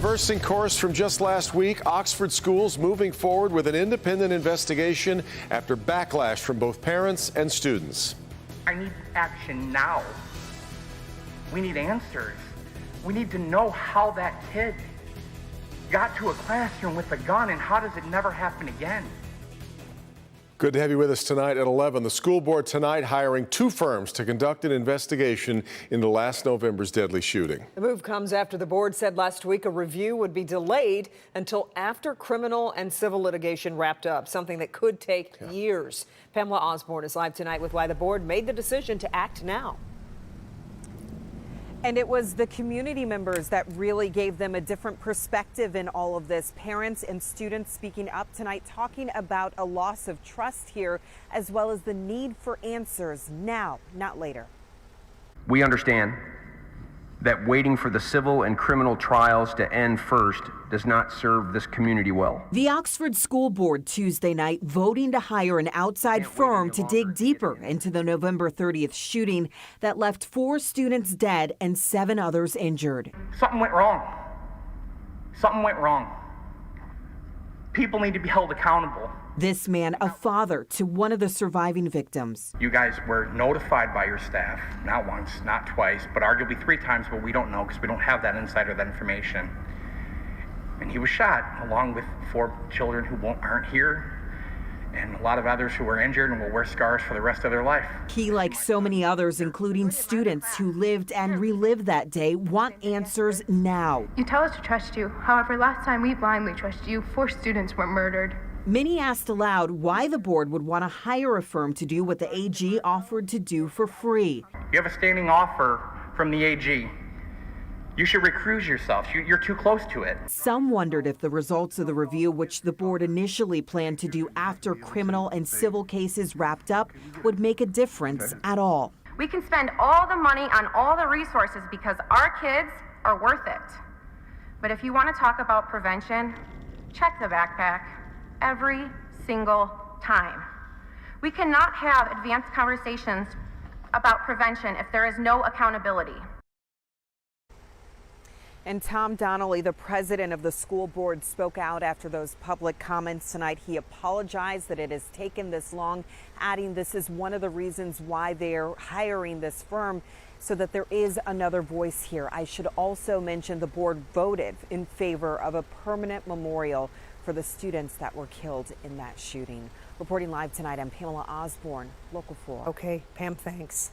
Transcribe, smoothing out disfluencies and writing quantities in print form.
reversing course from just last week, Oxford schools moving forward with an independent investigation after backlash from both parents and students. I need action now. We need answers. We need to know how that kid got to a classroom with a gun and how does it never happen again. Good to have you with us tonight at 11. The school board tonight hiring 2 firms to conduct an investigation into last November's deadly shooting. The move comes after the board said last week a review would be delayed until after criminal and civil litigation wrapped up, something that could take years. Pamela Osborne is live tonight with why the board made the decision to act now. And it was the community members that really gave them a different perspective in all of this. Parents and students speaking up tonight, talking about a loss of trust here, as well as the need for answers now, not later. We understand that waiting for the civil and criminal trials to end first does not serve this community well. The Oxford School Board Tuesday night voting to hire an outside firm to dig deeper into the November 30th shooting that left 4 students dead and 7 others injured. Something went wrong. Something went wrong. People need to be held accountable. This man, a father to one of the surviving victims. You guys were notified by your staff, not once, not twice, but arguably 3 times, but we don't know because we don't have that insight or that information. And he was shot along with 4 children who aren't here and a lot of others who were injured and will wear scars for the rest of their life. He, like so many others, including students who lived and relived that day, want answers now. You tell us to trust you. However, last time we blindly trusted you, 4 students were murdered. Many asked aloud why the board would want to hire a firm to do what the AG offered to do for free. You have a standing offer from the AG. You should recuse yourself. You're too close to it. Some wondered if the results of the review, which the board initially planned to do after criminal and civil cases wrapped up, would make a difference at all. We can spend all the money on all the resources because our kids are worth it. But if you want to talk about prevention, check the backpack every single time. We cannot have advanced conversations about prevention if there is no accountability. And Tom Donnelly, the president of the school board, spoke out after those public comments tonight. He apologized that it has taken this long, adding this is one of the reasons why they're hiring this firm, so that there is another voice here. I should also mention the board voted in favor of a permanent memorial for the students that were killed in that shooting. Reporting live tonight, I'm Pamela Osborne, Local 4. Okay, Pam, thanks.